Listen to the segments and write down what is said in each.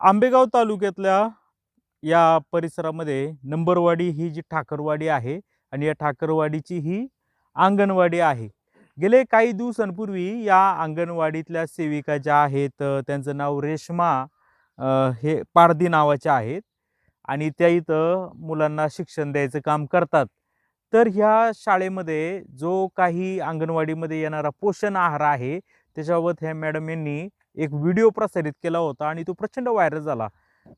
आंबेगाव तालुक्यातल्या या परिसरामध्ये नंबरवाडी ही जी ठाकरवाडी आहे आणि या ठाकरवाडीची ही अंगणवाडी आहे. गेले काही दिवसांपूर्वी या अंगणवाडीतल्या सेविका ज्या आहेत त्यांचं नाव रेश्मा हे पारधी नावाच्या आहेत आणि त्या इथं मुलांना शिक्षण द्यायचं काम करतात. तर ह्या शाळेमध्ये जो काही अंगणवाडीमध्ये येणारा पोषण आहार आहे त्याच्याबाबत ह्या मॅडम यांनी एक व्हिडिओ प्रसारित केला होता आणि तो प्रचंड व्हायरल झाला.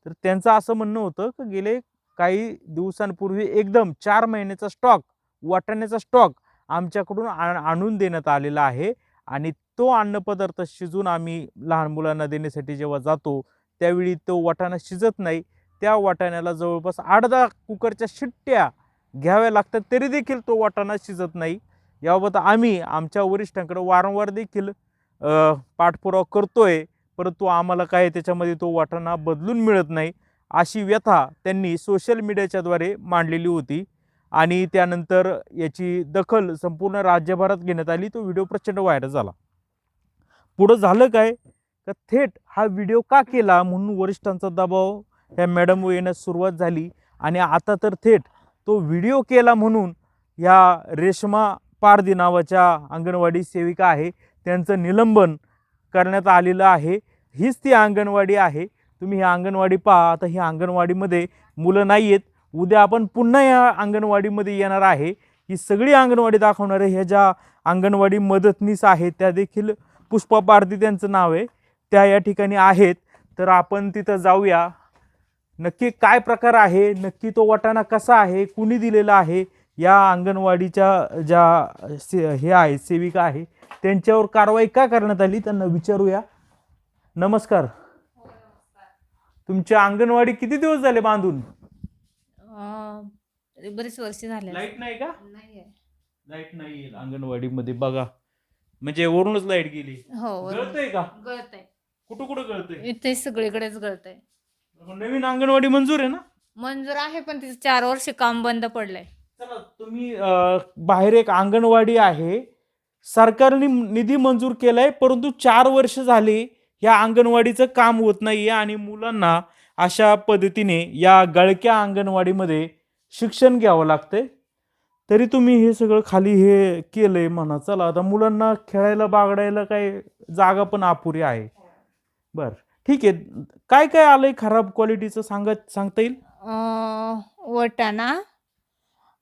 तर त्यांचं असं म्हणणं होतं की गेले काही दिवसांपूर्वी एकदम 4 महिन्याचा स्टॉक, वाटाण्याचा स्टॉक आमच्याकडून आणून देण्यात आलेला आहे आणि तो अन्नपदार्थ शिजवून आम्ही लहान मुलांना देण्यासाठी जेव्हा जातो त्यावेळी तो वाटाणा शिजत नाही. त्या वाटाण्याला जवळपास 8-10 कुकरच्या शिट्ट्या घ्याव्या लागतात तरी देखील तो वाटाणा शिजत नाही. याबाबत आम्ही आमच्या वरिष्ठांकडे वारंवार देखील पाठपुरावा करतोय, परंतु आम्हाला काय त्याच्यामध्ये तो वाटाणा बदलून मिळत नाही, अशी व्यथा त्यांनी सोशल मीडियाच्याद्वारे मांडलेली होती आणि त्यानंतर याची दखल संपूर्ण राज्यभरात घेण्यात आली. तो व्हिडिओ प्रचंड व्हायरल झाला. पुढं झालं काय का थेट हा व्हिडिओ का केला म्हणून वरिष्ठांचा दबाव ह्या मॅडमवर येण्यास सुरुवात झाली आणि आता तर थेट तो व्हिडिओ केला म्हणून ह्या रेश्मा पारधी नावाच्या अंगणवाडी सेविका आहे त्यांचं निलंबन करण्यात आलेलं आहे. हीच ती अंगणवाडी आहे. तुम्ही ही अंगणवाडी पहा. आता ही अंगणवाडीमध्ये मुलं नाही आहेत. उद्या आपण पुन्हा या अंगणवाडीमध्ये येणार आहे. ही सगळी अंगणवाडी दाखवणार आहे. ह्या ज्या अंगणवाडी मदतनीस आहेत त्या देखील पुष्पा पारधी त्यांचं नाव आहे, त्या या ठिकाणी आहेत. तर आपण तिथं जाऊया. नक्की काय प्रकार आहे, नक्की तो वाटाणा कसा आहे, कुणी दिलेला आहे, या अंगणवाडीच्या ज्या हे आहे सेविका आहे त्यांच्यावर कारवाई का करण्यात आली त्यांना विचारूया. नमस्कार. तुमच्या अंगणवाडी किती दिवस झाले बांधून? बरेच वर्ष झाले. लाईट नाही का? नाहीये. लाईट नाही अंगणवाडीमध्ये बघा, म्हणजे वरूनच लाईट गेली. हो, गळतंय का? गळतंय. कुठं कुठं गळतंय? इथे सगळीकडेच गळतंय. नवीन अंगणवाडी मंजूर आहे ना? मंजूर आहे पण तिचं 4 वर्ष काम बंद पडलंय. चला तुम्ही बाहेर एक अंगणवाडी आहे, सरकारने निधी मंजूर केलाय, परंतु 4 वर्ष झाले या अंगणवाडीचं काम होत नाहीये आणि मुलांना अशा पद्धतीने या गळक्या अंगणवाडीमध्ये शिक्षण घ्यावं लागतंय. तरी तुम्ही हे सगळं खाली हे केलंय म्हणा. चला आता मुलांना खेळायला बागडायला काही जागा पण अपुरी आहे. बरं ठीक आहे. काय काय आलंय खराब क्वालिटीचं सांगता येईल? वाटाणा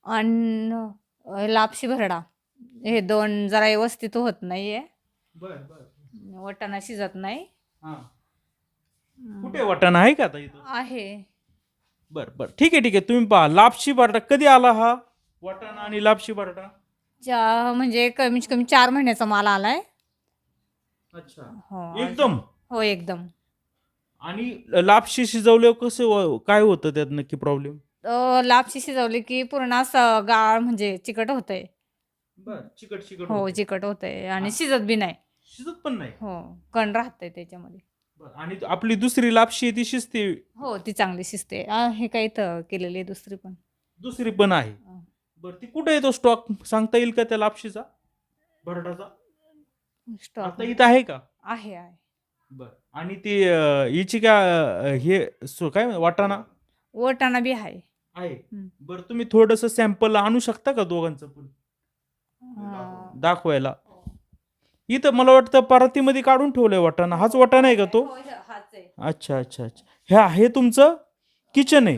आणि लापशी भरडा हे 2 जरा व्यवस्थित होत नाहीये. वाटाणा शिजत नाही. कुठे वाटाणा आहे का आता इथं? आहे. बरं बरं ठीक आहे ठीक आहे. तुम्ही पहा लापशी बटाटा कधी आला हा वाटाणा आणि लापशी बटाटा? म्हणजे कमीत कमी 4 महिन्याचा माल आलाय. अच्छा. हो एकदम? हो एकदम. आणि लापशी शिजवल्यावर कसं काय होतं त्यात नक्की प्रॉब्लेम? लापशी शिजवली की पूर्ण असं गाळ म्हणजे चिकट होतंय. बरं चिकट चिकट हो होतं. चिकट होतंय आणि शिजत बी नाही. शिजत पण नाही? हो कण राहतंय त्याच्यामध्ये. बरं. आणि आपली दुसरी लापशी आहे ती शिजते? हो ती चांगली शिजते. हे काही तर केलेली आहे दुसरी पण. दुसरी पण आहे. बरं ती कुठे आहे तो स्टॉक सांगता येईल का त्या लापशीचा बटाटाचा? स्टॉक आता इथं आहे का? आहे. बरं. आणि ती हिची का हे काय वाटाणा? वाटाणा बी आहे. बरं तुम्ही थोडंसं सॅम्पल आणू शकता का दोघांचं पण दाखवायला? इथं मला वाटतं परातीमध्ये काढून ठेवलंय वाटाणा. हाच वाटाणा आहे का तो? अच्छा अच्छा अच्छा. हे तुमचं किचन आहे,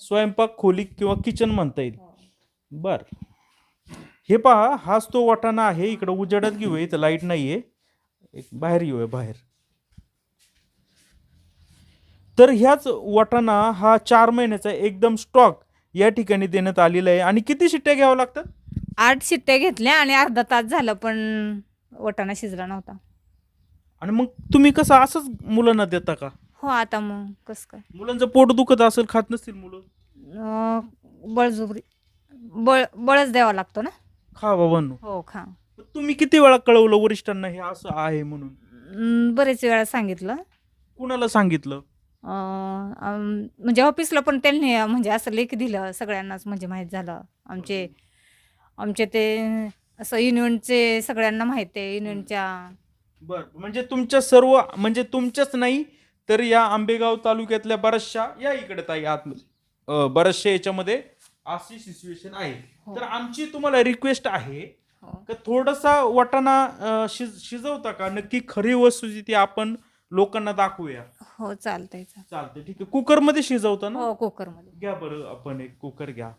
स्वयंपाक खोली किंवा किचन म्हणता येईल. बर हे पहा हाच तो वाटाणा आहे. इकडं उजेडात घेऊया, इथं लाईट नाहीये, एक बाहेर घेऊया बाहेर. तर ह्याच वाटाणा हा 4 महिन्याचा एकदम स्टॉक या ठिकाणी देण्यात आलेला आहे. आणि किती शिट्ट्या घ्याव्या लागतात? 8 शिट्ट्या घेतल्या आणि अर्धा तास झालं पण वाटाणा शिजला नव्हता. आणि मग तुम्ही कसं असंच मुलांना देता का? हो आता मग कसं काय, मुलांचं पोट दुखत असेल, खात नसतील मुलं. बळजबरी बळच द्यावा लागतो ना. खा बाबांनो. हो खा. तुम्ही किती वेळा कळवलं वरिष्ठांना हे असं आहे म्हणून? बरेच वेळा सांगितलं. कुणाला सांगितलं? म्हणजे ऑफिसला पण त्यांनी म्हणजे असं लेख दिलं सगळ्यांनाच, म्हणजे माहीत झालं. आमचे ते असं युनियनचे सगळ्यांना माहिती आहे युनियनच्या. बरं म्हणजे तुमच्या सर्व म्हणजे तुमच्याच नाही तर या आंबेगाव तालुक्यातल्या बऱ्याचशा या इकडे ताई आतमध्ये बऱ्याचशा याच्यामध्ये अशी सिच्युएशन आहे. हो. तर आमची तुम्हाला रिक्वेस्ट आहे हो. का थोडासा वाटाणा शिजवता का, नक्की खरी वस्तुस्थिती आपण लोकांना दाखवूया. हो चालतंय चालते, ठीक आहे. कुकर मध्ये शिजवता ना? हो कुकरमध्ये. घ्या बरं, आपण एक कुकर घ्या.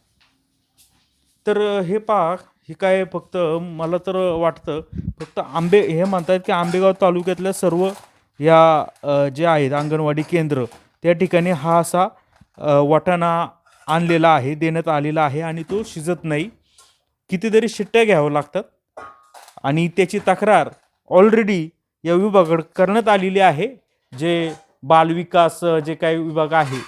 तर हे पहा, हे काय फक्त मला तर वाटतं फक्त हे म्हणतात की आंबेगाव तालुक्यातल्या सर्व या जे आहेत अंगणवाडी केंद्र त्या ठिकाणी हा असा वाटाणा आणलेला आहे, देण्यात आलेला आहे आणि तो शिजत नाही. कितीतरी शिट्ट्या घ्याव्या लागतात आणि त्याची तक्रार ऑलरेडी या विभागाकडे करण्यात आलेली आहे. जे बालविकास जे काही विभाग आहे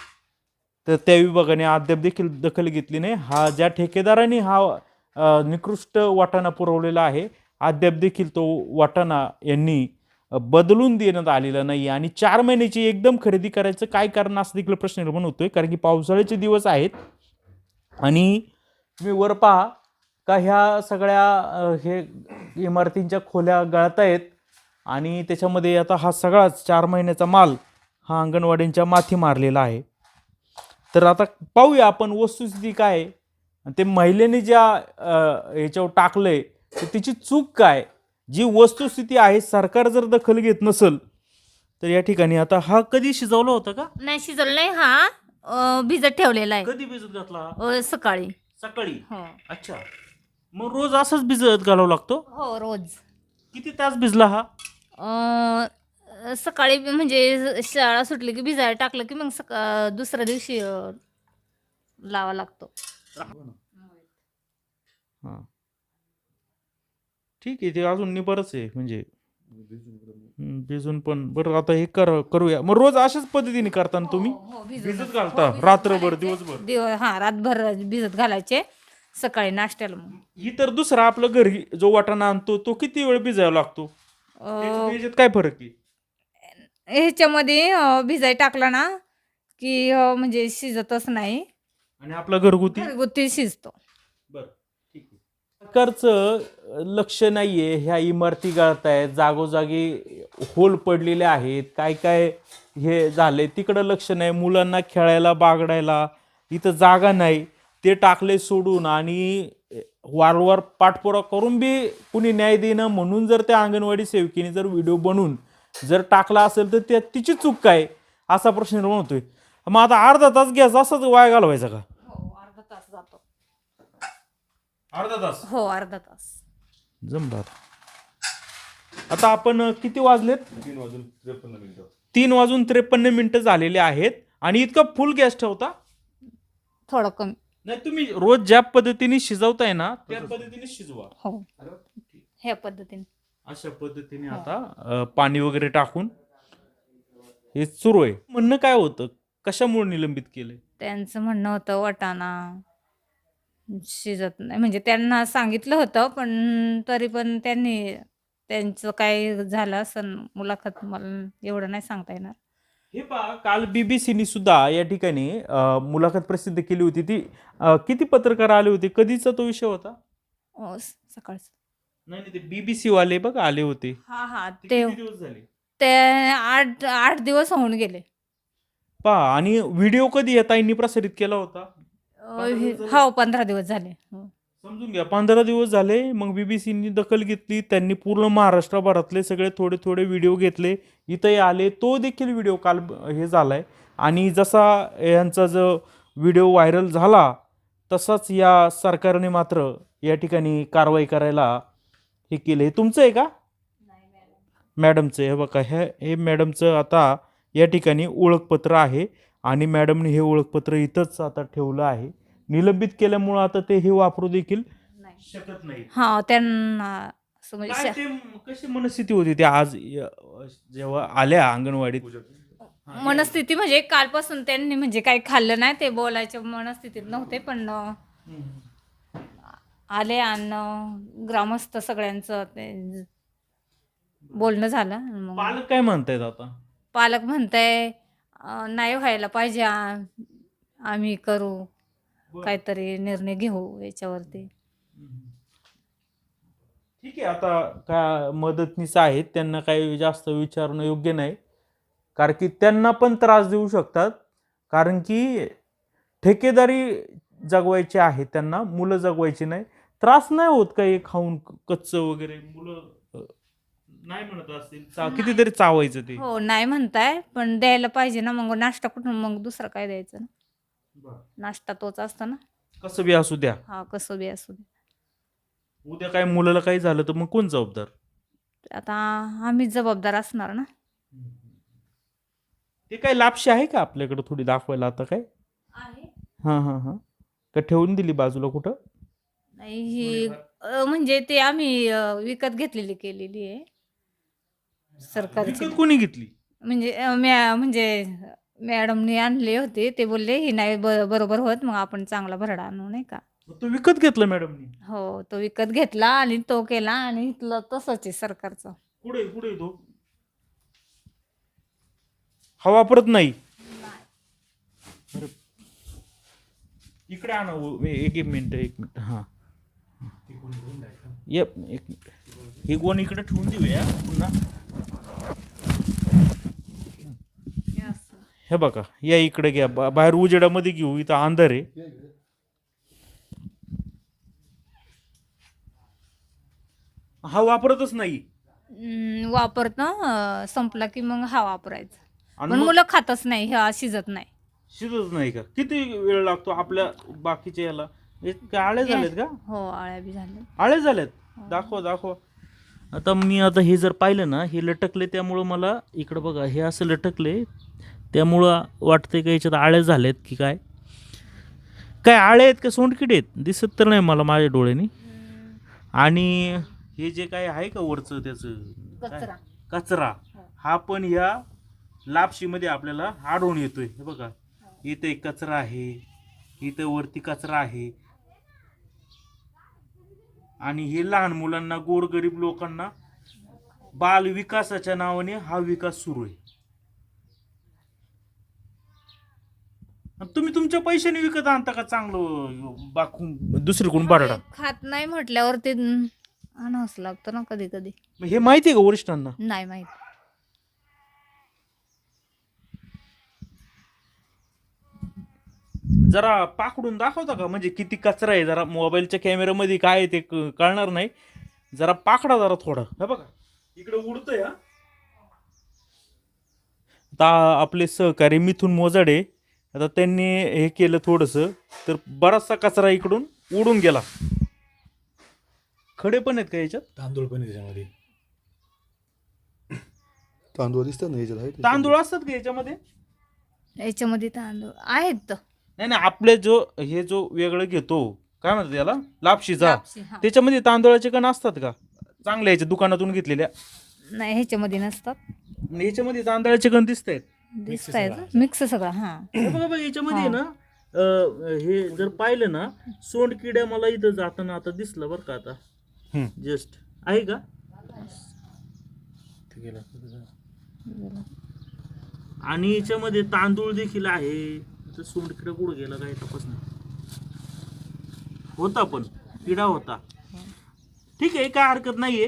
तर त्या विभागाने अद्याप देखील दखल घेतली नाही. हा ज्या ठेकेदाराने हा निकृष्ट वाटाणा पुरवलेला आहे अद्याप देखील तो वाटाणा यांनी बदलून देण्यात आलेला नाही. आणि 4 महिन्याची एकदम खरेदी करायचं काय कारण असं देखील प्रश्न निर्माण होतोय, कारण की पावसाळ्याचे दिवस आहेत आणि तुम्ही वर पहा का ह्या सगळ्या हे इमारतींच्या खोल्या गळत आहेत आणि त्याच्यामध्ये आता हा सगळाच 4 महिन्याचा माल हा अंगणवाडींच्या माथी मारलेला आहे. तर आता पाहूया आपण वस्तुस्थिती काय आहे. ते महिलेने ज्या याच्यावर टाकलंय तर तिची चूक काय, जी वस्तुस्थिती आहे सरकार जर दखल घेत नसेल तर या ठिकाणी आता हा कधी शिजवला होता का? नाही शिजवलं नाही, हा भिजत ठेवलेला आहे. कधी भिजत घातला? सकाळी. सकाळी. हो. अच्छा, मग रोज असंच भिजत घालावं लागतो? हो रोज. किती तास भिजला हा? सकाळी म्हणजे शाळा सुटली की भिजायला टाकलं की मग दुसऱ्या दिवशी लावा लागतो. हा, ठीक आहे. ते अजून निबरच आहे म्हणजे भिजून पण बरं. आता हे करूया. मग रोज अशाच पद्धतीने करता तुम्ही? भिजत घालता रात्रभर दिवसभर? हा रातभर भिजत घालायचे, सकाळी नाश्त्याला. मग ही तर दुसरा आपलं घरी जो वाटाणा आणतो तो किती वेळ भिजायला लागतो? याच्यात काय फरक आहे? ह्याच्यामध्ये भिजाय टाकला ना की म्हणजे शिजतच नाही आणि आपला घरगुती शिजतो. बरं, ठीक आहे. सरकारचं लक्ष नाहीये. ह्या इमारती गळत आहेत, जागोजागी होल पडलेले आहेत, काय काय हे झाले तिकडं लक्ष नाही. मुलांना खेळायला बागडायला इथं जागा नाही, ते टाकले सोडून. आणि वारंवार पाठपुरावा करून बी कुणी न्याय देणं, म्हणून जर त्या अंगणवाडी सेविकेने जर व्हिडिओ बनवून जर टाकला असेल तर तिची चूक काय, असा प्रश्न निर्माण होतोय. मग आता अर्धा तास गॅस असाच वाया घालवायचा का? अर्धा तास जातो. अर्धा तास? हो अर्धा तास जमणार. आता आपण किती वाजलेत? 3:53 झालेले आहेत. आणि इतका फुल गॅस ठेवता? थोडं कमी. नाही, तुम्ही रोज ज्या पद्धतीने शिजवताय ना त्या पद्धतीने शिजवा. हो ह्या पद्धतीने. अशा पद्धतीने आता पाणी वगैरे टाकून हे सुरू आहे. म्हणणं काय होतं, कशामुळे निलंबित केलंय? त्यांचं म्हणणं होतं वाटाणा शिजत नाही, म्हणजे त्यांना सांगितलं होतं पण तरी पण त्यांचं काय झालं असं मुलाखत मला एवढं नाही सांगता येणार. हे पहा, काल बीबीसीने सुद्धा या ठिकाणी मुलाखत प्रसिद्ध केली होती. ती किती पत्रकार आले होते? कधीचा तो विषय होता? सकाळचं. नाही, ते बीबीसी वाले बघा आले होते. हा ते किती दिवस झाले? ते 8 दिवस होऊन गेले. पहा, आणि व्हिडिओ कधी या ताईंनी प्रसारित केला होता? हो 15 दिवस झाले. समजून घ्या, 15 दिवस झाले. मग बीबीसीनी दखल घेतली, त्यांनी पूर्ण महाराष्ट्रभरातले सगळे थोडे थोडे व्हिडिओ घेतले, इथंही आले. तो देखील व्हिडिओ काल हे झालाय. आणि जसा यांचा जो व्हिडिओ व्हायरल झाला तसाच या सरकारने मात्र या ठिकाणी कारवाई करायला हे केलं. हे तुमचं आहे का? मॅडमचं. हे बघा, हे मॅडमचं आता या ठिकाणी ओळखपत्र आहे आणि मॅडमने हे ओळखपत्र इथंच आता ठेवलं आहे. निलंबित केल्यामुळं आता ते हे वापरू देखील शकत नाही. हा त्यांना कशी मनस्थिती होती ते आज जेव्हा आल्या अंगणवाडीत? मनस्थिती म्हणजे कालपासून त्यांनी म्हणजे काही खाल्लं नाही, ते बोलायच्या मनस्थितीत नव्हते. पण आले आणि ग्रामस्थ सगळ्यांचं ते बोलणं झालं. पालक काय म्हणतायत आता? पालक म्हणताय नाही व्हायला पाहिजे, आम्ही करू काहीतरी निर्णय घेऊ याच्यावरती. ठीक आहे. आता काय मदतनीस आहेत, त्यांना काही जास्त विचारणं योग्य नाही. कारण की त्यांना पण त्रास देऊ शकतात, कारण की ठेकेदारी जगवायची आहे त्यांना, मुलं जगवायची नाही. त्रास नाही होत काही खाऊन कच्चं वगैरे मुलं नाही म्हणत असतील नाही. कितीतरी चावायचं ते. हो, नाही म्हणताय, पण द्यायला पाहिजे ना. मग नाश्ता कुठून, मग दुसरं काय द्यायचं ना? बरं. नाश्ता तोच असतो ना. कसं बी असू द्या, हा, कसं बी असू दे. उद्या काय मुलाला काही झालं तर मग कोण जबाबदार? आता आम्हीच जबाबदार असणार ना. ते काय लापशी आहे का आपल्याकडे थोडी दाखवायला आता काय? आहे. हां. का ठेवून दिली बाजूला कुठं? नाही, ही म्हणजे ते आम्ही विकत घेतलेली केलेली आहे. सरकारची. विकत कोणी घेतली? म्हणजे म्हणजे मॅडमनी आणले होते. ते बोलले, "ही नाही बरोबर होत, मग आपण चांगला भरडा आणू," नाही का. मग तो विकत घेतला मॅडमनी? हो, तो विकत घेतला आणि तो केला आणि इथलं तसंच आहे सरकारचं. कुठे कुठे तो? हा वापरत नाही. अरे, इकडे आणा एक मिनिट. हा, एक मिनिट. हे गोण इकडे ठेवून देऊया पुन्हा. हे बघा, या इकडे घ्या, बाहेर उजेडामध्ये घेऊ, इथं अंधार आहे. हा वापरतच नाही. वापरतं संपला की मग हा वापरायचा. आणि पण मग मुलं खातच नाही, हा शिजत नाही. शिजत नाही का? किती वेळ लागतो आपल्या बाकीच्या याला? काय आळे झालेत का? हो, आळ्या बी झाल्या. आळे झालेत? दाखवा. आता हे जर पाहिलं ना, हे लटकले, त्यामुळं मला इकडं बघा, हे असं लटकले, त्यामुळं वाटतंय का याच्यात आळे झालेत की काय? काय आळे आहेत का सोंडकिडे आहेत? दिसत तर नाही मला माझ्या डोळ्यानी. आणि हे जे काय आहे का वरचं त्याचं कचरा. कचरा, हा पण या लापशीमध्ये आपल्याला आढळून येतोय. हे बघा, इथं एक कचरा आहे, इथं वरती कचरा आहे. आणि हे लहान मुलांना, गोरगरीब लोकांना बाल विकासाच्या नावाने हा विकास सुरू आहे. तुम्ही तुमच्या पैशाने विकत आणता का चांगलं बाकून दुसरीकडून बरडा? खात नाही म्हटल्यावर ते आणावंच लागतं ना कधी कधी. हे माहिती आहे का वरिष्ठांना? नाही माहित. जरा पाकडून दाखवता का, म्हणजे किती कचरा आहे? जरा मोबाईलच्या कॅमेऱ्यामध्ये काय आहे ते कळणार नाही. जरा पाकडा जरा थोडा. हे बघा, इकडे उडतंय. आता आपले सहकारी मिथून मोजाडे, आता त्यांनी हे केलं थोडंसं, तर बराचसा कचरा इकडून उडून गेला. खडे पण आहेत का याच्यात? तांदूळ पण आहे त्याच्यामध्ये. तांदूळ दिसतात ना याच्यात? आहे तांदूळ असतात का याच्यामध्ये? याच्यामध्ये तांदूळ आहेत. नाही, आपले जो वेगळं घेतो, काय म्हणतात याला, लापशीचा, लापशी, हा. त्याच्यामध्ये तांदूळाचे कण असतात का चांगल्या याच्या दुकानातून घेतलेल्या? नाही, ह्याच्यामध्ये नसतात. याच्यामध्ये तांदळाचे कण दिसत आहेत. दिसत आहेत मिक्स सगळं. हा, बघा याच्यामध्ये ना, हे जर पाहिलं ना, सोंडकिड्या मला इथं जाताना आता दिसलं बरं का, आता जस्ट आहे का? आणि याच्यामध्ये तांदूळ देखील आहे. सोंडकिडा कुठं गेला काय तपास नाही. होता पण किडा होता. ठीक आहे, काय हरकत नाहीये.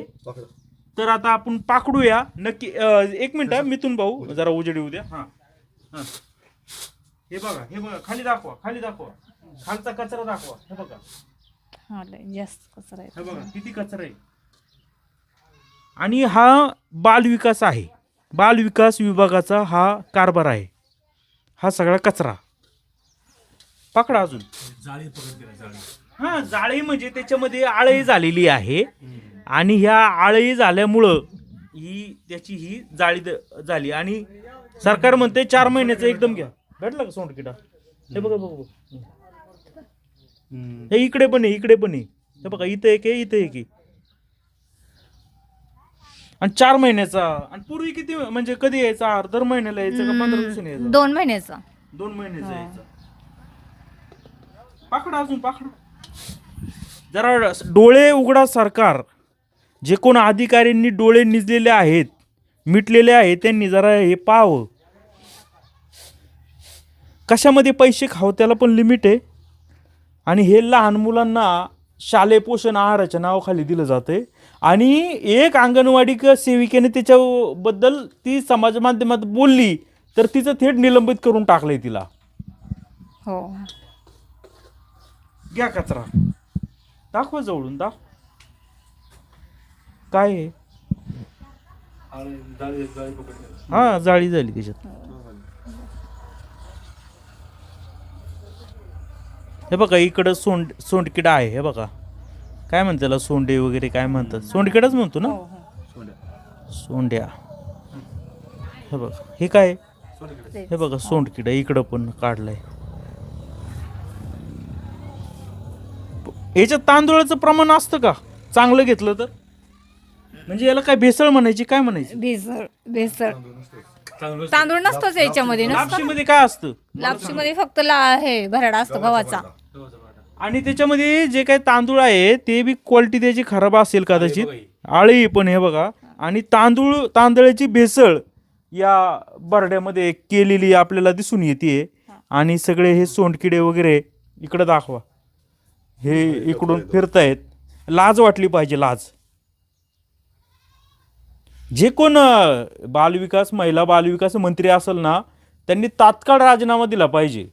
तर आता आपण पाकडूया नक्की. एक मिनिट, मिथून भाऊ जरा उजेड येऊ द्या. हा, हे बघा, खाली दाखवा, खालचा कचरा दाखवा. हे बघा, हा, लय जास्त कचरा आहे. हे बघा किती कचरा आहे. आणि हा बालविकास आहे, बालविकास विभागाचा हा कारभार आहे. हा सगळा कचरा पकडा. अजून जाळी पकडते, जाळी. हा, जाळी म्हणजे त्याच्यामध्ये आळी झालेली आहे. आणि ह्या आळी झाल्यामुळं त्याची ही जाळी झाली. आणि सरकार म्हणते 4 महिन्याचं एकदम घ्या. भेटला का सोंडकिडा? हे बघा, हे इकडे पण आहे, हे बघा, इथं एक आहे, इथं एक आहे. आणि 4 महिन्याचा. आणि पूर्वी किती, म्हणजे कधी यायचा? दर महिन्याला यायचं का 15 दिवसांनी यायचा? 2 महिन्याचा. 2 महिन्याचा यायचा. पाकडा, अजून पाकडा. जरा डोळे उघडा सरकार. जे कोण अधिकाऱ्यांनी डोळे निजलेले आहेत, मिटलेले आहेत, त्यांनी जरा हे पाहावं. कशामध्ये पैसे खाव त्याला पण लिमिट आहे. आणि हे लहान मुलांना शालेय पोषण आहाराच्या नावाखाली दिलं जातंय आणि एक अंगणवाडी सेविकेने त्याच्याबद्दल ती समाज माध्यमात बोलली तर तिचं थेट निलंबित करून टाकलंय तिला. हो. घ्या कचरा दाखवा जवळून दाखव काय आहे. हा जाळी झाली त्याच्यात. हे बघा इकडं सोंडकिडा आहे. हे बघा काय म्हणतात त्याला, सोंडे वगैरे काय म्हणतात, सोंडकिडाच म्हणतो ना, सोंड्या. हे बघा हे काय, हे बघा सोंडकिडा इकडं पण काढलाय. याच्यात तांदूळाचं प्रमाण असतं का चांगलं घेतलं तर, म्हणजे याला काय भेसळ म्हणायची काय म्हणायची. भेसळ तांदूळ नसतोच याच्यामध्ये. लापशीमध्ये काय असतं, लापशीमध्ये फक्त हे भरडा असतो गव्हाचा. आणि त्याच्यामध्ये जे काही तांदूळ आहे ते बी क्वालिटी त्याची खराब असेल कदाचित, आळी पण. हे बघा आणि तांदळाची भेसळ या बरड्यामध्ये केलेली आपल्याला दिसून येते. आणि सगळे हे सोंडकिडे वगैरे इकडे दाखवा, हे इकडून फिरतायत. लाज वाटली पाहिजे, लाज. जे कोण महिला बालविकास मंत्री असेल ना त्यांनी तात्काळ राजीनामा दिला पाहिजे.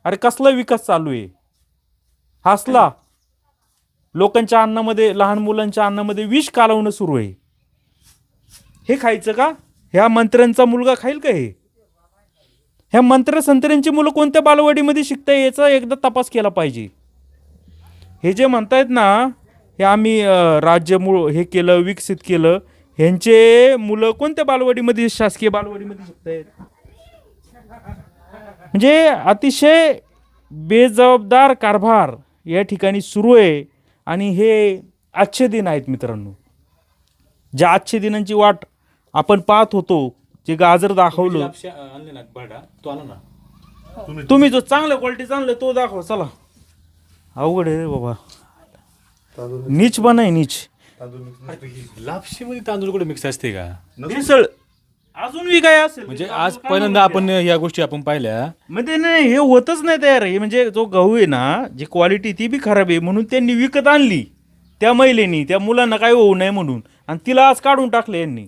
अरे कसला विकास चालू आहे हासला. लोकांच्या अन्नामध्ये, लहान मुलांच्या अन्नामध्ये विष कालवणं सुरू आहे. हे खायचं का, ह्या मंत्र्यांचा मुलगा खाईल का हे. ह्या मंत्र्यांची मुलं कोणत्या बालवाडीमध्ये शिकताय याचा एकदा तपास केला पाहिजे. हे जे म्हणतायत ना हे आम्ही राज्य हे केलं, विकसित केलं, ह्यांचे मुलं कोणत्या बालवाडीमध्ये, शासकीय बालवाडीमध्ये शिकतायत. म्हणजे अतिशय बेजबाबदार कारभार या ठिकाणी सुरू आहे. आणि हे आजचे दिन आहेत मित्रांनो, ज्या आजच्या दिनांची वाट आपण पाहत होतो. जे गाजर दाखवलं तुम्ही, जो चांगल्या क्वालिटीचा आणलं तो दाखव. चला अवघड आहे रे बाबा, नीच बनाय नीच. लापशीमध्ये तांदूळ कुठे मिक्स असते का, भेसळ अजून बी काय असेल म्हणजे आज पहिल्यांदा आपण या गोष्टी आपण पाहिल्या. म्हणजे नाही हे होतच नाही तयार. हे म्हणजे जो गहू आहे ना, जी क्वालिटी ती बी खराब आहे म्हणून त्यांनी विकत आणली त्या महिलेनी, त्या मुलांना काय होऊ नये म्हणून, आणि तिला आज काढून टाकलं यांनी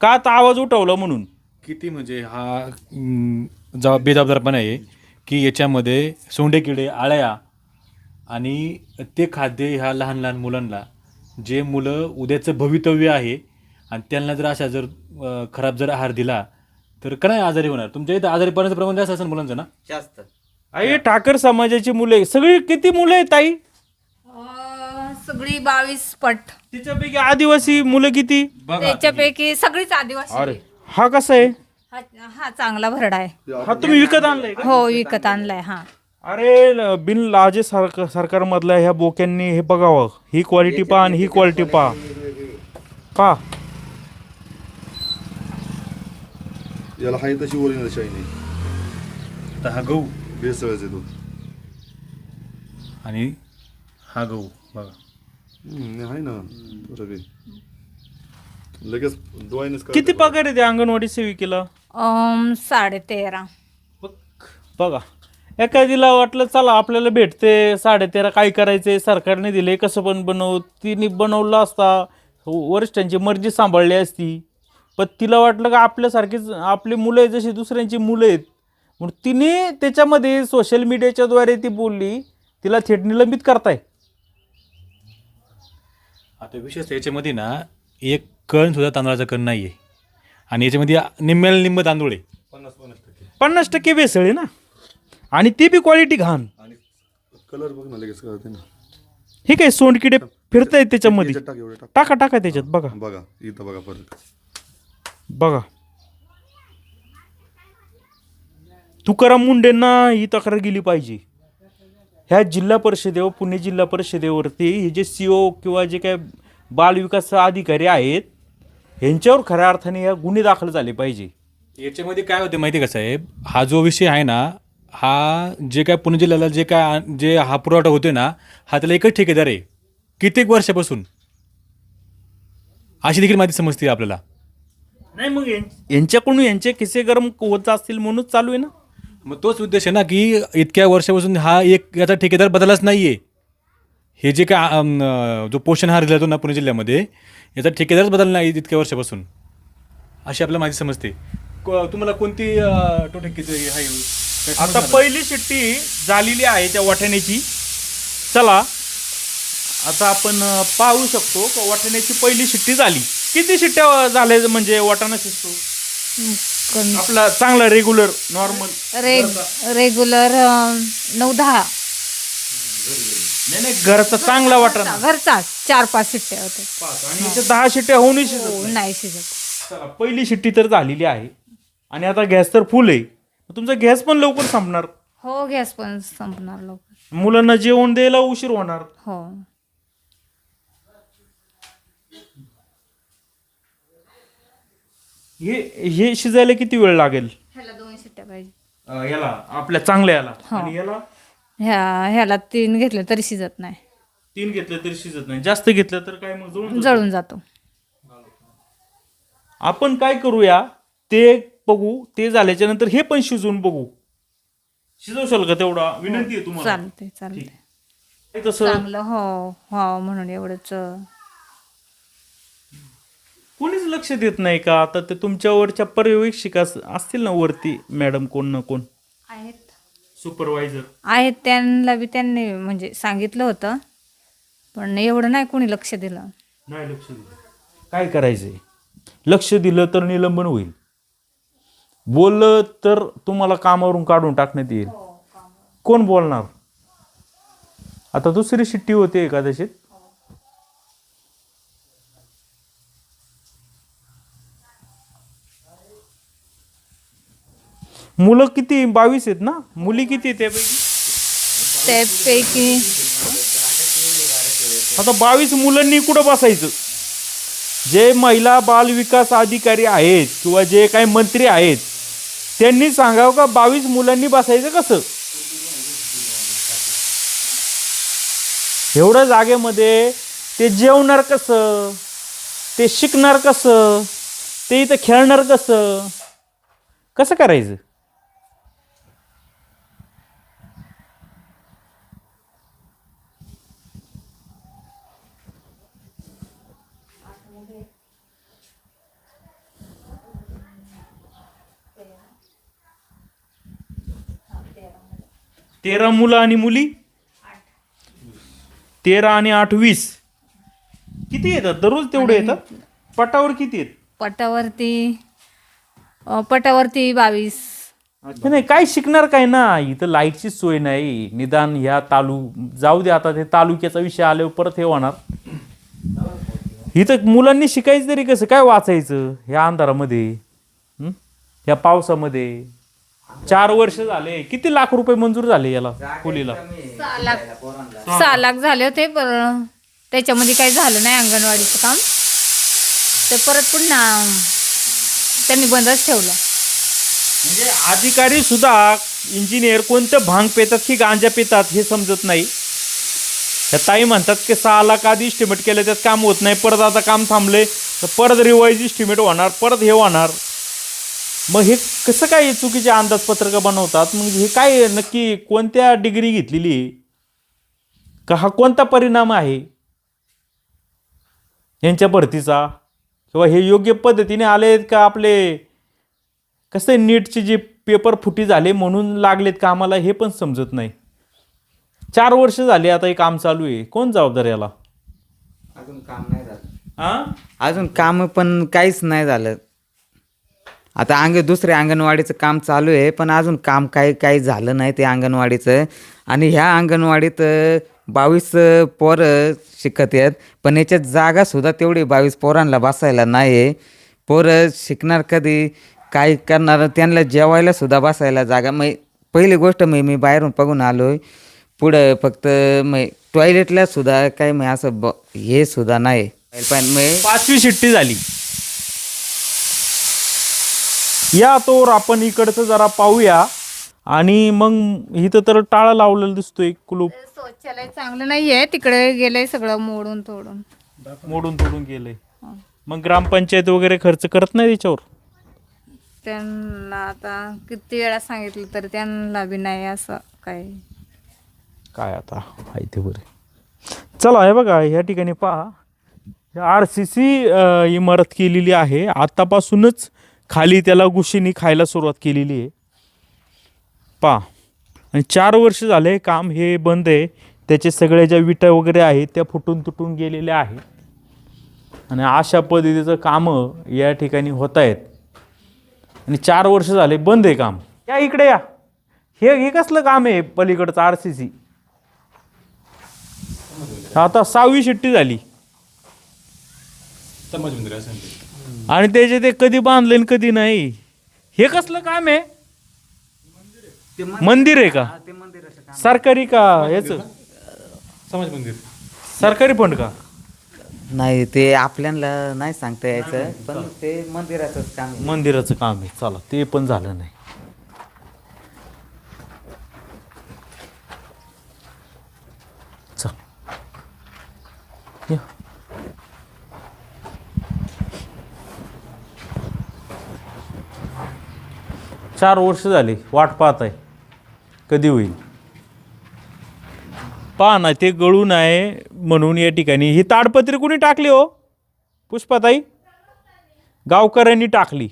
का, आता आवाज उठवला म्हणून. किती म्हणजे हा बेजबाबदारपणा आहे की याच्यामध्ये सोंडे किडे, आळ्या आणि ते खाद्य ह्या लहान लहान मुलांना, जे मुलं उद्याचं भवितव्य आहे आणि त्यांना जर अशा जर खराब जर आहार दिला तर काय आजारी होणार. तुमच्या इथं आजारी पडण्याचं प्रमाण जास्त असेल मुलांचं ना, जास्त. अरे ठाकर समाजाची मुले सगळी, किती मुलं आहेत ताई, सगळी 22 पट. त्याच्यापैकी आदिवासी मुलं किती, त्याच्यापैकी सगळीच आदिवासी. अरे हा कसा आहे, हा चांगला भरडा आहे. हा तुम्ही विकत आणलाय का. हो विकत आणलाय. हा अरे बिन लाजे सरकारमधल्या ह्या बोक्यांनी हे बघावं, ही क्वालिटी पहा आणि ही क्वालिटी पहा का. याला हाय तशी ओरिजिनल शाईनी. आता हा गहू भेसळच आहे तो. आणि हा गहू बघा, आहे ना बरोबर. लगेच डोळ्यानेच किती पगार आहे त्या अंगणवाडी सेविकेला. 13.5. बघा एखादीला वाटलं चला आपल्याला भेटते 13.5, काय करायचे, सरकारने दिले कसं पण बनव, तिने बनवलं असता, वरिष्ठांची मर्जी सांभाळली असती. पण तिला वाटलं का आपल्यासारखीच आपली मुलं आहेत जशी दुसऱ्यांची मुलं आहेत म्हणून तिने त्याच्यामध्ये सोशल मीडियाच्याद्वारे ती बोलली, तिला थेट निलंबित करताय. आता विशेष याच्यामध्ये ना एक कण सुद्धा तांदळाचा कण नाही आहे आणि याच्यामध्ये निम्म्याला निम्म तांदूळ आहे. 50% भेसळ आहे ना, आणि ती बी क्वालिटी घाण. आणि कलर बघ ना लगेच कळते ना. हे काय सोंडकिडे फिरतायत त्याच्यामध्ये, टाक एवढे टाक. टाका टाका त्याच्यात. बघा बघा इथं बघा परत बघा. तुकाराम मुंडेंना ही तक्रार गेली पाहिजे. ह्या जिल्हा परिषदेवर, पुणे जिल्हा परिषदेवरती हे जे CO किंवा जे काय बालविकास अधिकारी आहेत ह्यांच्यावर खऱ्या अर्थाने या गुन्हे दाखल झाले पाहिजे. याच्यामध्ये काय होते माहिती का साहेब, हा जो विषय आहे ना, हा जे काय पुणे जिल्ह्याला जे हा पुरवठा होतोय ना, हा त्याला एकच ठेकेदार आहे कित्येक वर्षापासून, अशी देखील माहिती समजते आपल्याला. नाही मग यांच्याकडून यांचे किस्से गरम होत असतील म्हणूनच चालू आहे ना. मग तोच उद्देश आहे ना की इतक्या वर्षापासून हा एक याचा ठेकेदार बदललाच नाहीये. हे जे काय जो पोषण आहार दिला जातो ना पुणे जिल्ह्यामध्ये, याचा ठेकेदारच बदलला नाही इतक्या वर्षापासून, अशी आपल्याला माहिती समजते. तुम्हाला कोणती टोटल किती आहे काय आता समजणार? पहिली शिट्टी झालेली आहे त्या वाटाण्याची. चला आता आपण पाहू शकतो का वाटाण्याची पहिली शिट्टी झाली. किती शिट्ट्या झाल्या म्हणजे वाटाणा शिजतो आपला चांगला रेग्युलर नॉर्मल? रेग्युलर 9-10. नाही घरचा चांगला वाटाणा घरचा 4-5 शिट्ट्या होते. आणि याच्या 10 शिट्ट्या होऊनही शिजत हो, नाही. नाही शिजत. चला पहिली शिट्टी तर झालेली आहे आणि आता गॅस तर फुल आहे. तुमचा गॅस पण लवकर संपणार, हो, गॅस पण संपणार लवकर. मुलांना जेवण द्यायला उशीर होणार. हो. हे शिजायला किती वेळ लागेल? ह्याला 2 शिट्ट्या पाहिजे. याला आपल्या चांगल्या याला हो. आणि याला ह्याला 3 घेतले तरी शिजत नाही, 3 घेतलं तरी शिजत नाही. जास्त घेतलं तर काय मग जळून जातं. जळून जातो. आपण काय करूया ते बघू, ते झाल्याच्या नंतर हे पण शिजवून बघू. शिजवशाल का तेवढा? विनंती आहे तुम्हाला. चालते चालते. हे कसं चांगलं हो हो म्हणून एवढंच. कोणीच लक्ष देत नाही का? आता ते तुमच्यावरच्या पर्यवेक्षिका असतील ना वरती मॅडम, कोण ना कोण आहेत सुपरवायझर आहेत त्यांनी म्हणजे सांगितलं होतं, पण एवढं नाही कोणी लक्ष दिलं. नाही लक्ष दिलं. काय करायचंय? लक्ष दिलं तर निलंबन होईल, बोललं तर तुम्हाला कामावरून काढून टाकण्यात येईल. कोण बोलणार? आता दुसरी शिट्टी होते एकादशीत. मुलं किती? 22 आहेत ना? मुली किती आहेत त्यापैकी? त्यापैकी आता 22 मुलांनी कुठं बसायचं? जे महिला बाल विकास अधिकारी आहेत किंवा जे काही मंत्री आहेत त्यांनी सांगावं का 22 मुलांनी बसायचं कसं? एवढ्या जागेमध्ये ते जेवणार कसं? ते शिकणार कसं? ते इथं खेळणार कसं? कसं करायचं? तेरा मुलं आणि मुली 13 आणि 8 20. किती येतात दररोज? तेवढे येतात. पटावर किती आहेत? पटावरती 22. नाही काय शिकणार काय ना? इथं लाईटची सोय नाही. निदान ह्या जाऊ दे, आता ते तालुक्याचा विषय आल्यावर परत हे होणार. इथं मुलांनी शिकायचं तरी कसं? काय वाचायचं ह्या अंधारामध्ये, ह्या पावसामध्ये? 4 वर्ष झाले. किती लाख रुपये मंजूर झाले याला खोलीला? 6 लाख झाले होते, पण त्याच्यामध्ये काही झालं नाही अंगणवाडीचं काम. ते परत पुन्हा त्यांनी बंदच ठेवलं. म्हणजे अधिकारी सुद्धा, इंजिनियर कोणतं भांग पितात की गांजा पितात हे समजत नाही. त्या ताई म्हणतात की 6 लाख आधी इस्टिमेट केलं, त्यात काम होत नाही. परत आता काम थांबले तर परत रिवाईज इस्टिमेट होणार, परत हे होणार. मग हे कसं काय चुकीचे अंदाजपत्रक बनवतात? मग हे काय नक्की कोणत्या डिग्री घेतलेली आहे का? हा कोणता परिणाम आहे यांच्या भरतीचा? किंवा हे योग्य पद्धतीने आलेत का? आपले कसं आहे, नीटचे जे पेपर फुटी झाले म्हणून लागलेत का आम्हाला हे पण समजत नाही. 4 वर्ष झाले आता हे काम चालू आहे. कोण जबाबदार याला? अजून काम नाही झालं. हा, अजून काम पण काहीच नाही झालं. आता दुसऱ्या अंगणवाडीचं काम चालू आहे, पण अजून काम काही झालं नाही ते अंगणवाडीचं. आणि ह्या अंगणवाडीत 22 पोरं शिकत आहेत, पण याच्यात जागासुद्धा तेवढी 22 पोरांना बसायला नाही आहे. पोरं शिकणार कधी? काय करणार? त्यांना जेवायला सुद्धा बसायला जागा. पहिली गोष्ट मी बाहेरून बघून आलो आहे. पुढं फक्त टॉयलेटला सुद्धा काही असं हे सुद्धा नाही. पण 5वी शिट्टी झाली. या तोवर आपण इकडचं जरा पाहूया. आणि मग इथं तर टाळा लावलेला दिसतोय, कुलूप. शौचालय चांगलं नाहीये, तिकडे गेलंय सगळं मोडून तोडून गेलंय. मग ग्रामपंचायत वगैरे खर्च करत नाही त्याच्यावर? त्यांना आता किती वेळा सांगितलं तरी त्यांना बी नाही असं काय. काय आता आहे ते बरे. चला हे बघा ह्या ठिकाणी पहा RCC इमारत केलेली आहे. आतापासूनच खाली त्याला गुशीनी खायला सुरुवात केलेली आहे पहा. आणि 4 वर्ष झाले काम हे बंद आहे. त्याचे सगळे ज्या विटा वगैरे आहेत त्या फुटून तुटून गेलेल्या आहेत आणि अशा पद्धतीचं कामं या ठिकाणी होत आहेत आणि 4 वर्ष झाले बंद आहे काम. या इकडे या. हे कसलं काम आहे पलीकडचं RCC? आता 6वी शिट्टी झाली समाज मंदिर असं म्हणते. आणि त्याचे ते कधी बांधले आणि कधी नाही. हे कसलं काम आहे? मंदिर आहे का? सरकारी का याच समाज मंदिर सरकारी फंड का? नाही ते आपल्याला नाही सांगता यायचं, पण ते मंदिराचंच काम आहे. मंदिराचं काम आहे. चला ते पण झालं नाही. चल या. चार वर्ष झाली वाट पाहत आहे कधी होईल. पहा ना ते गळून आहे म्हणून या ठिकाणी ही ताडपत्री कुणी टाकली हो? पुष्पाताई, गावकऱ्यांनी टाकली.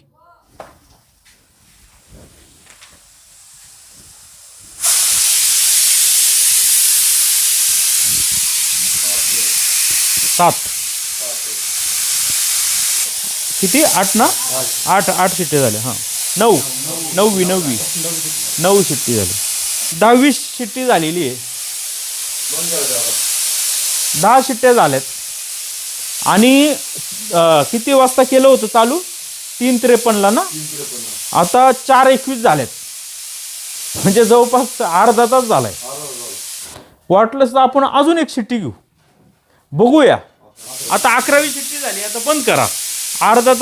सात किती? 8 ना? 8 शिट्टे झाले. हां 9 शिट्टी झाली. 10वी शिट्टी झालेली आहे. 10 शिट्ट्या झाल्यात. आणि किती वाजता केलं होतं चालू? 3:53 ना? आता 4:21 झाल्यात. म्हणजे जवळपास अर्धा तास झालाय. वाटलंच तर आपण अजून एक शिट्टी घेऊ, बघूया. आता 11वी शिट्टी झाली. आता बंद करा. अर्धा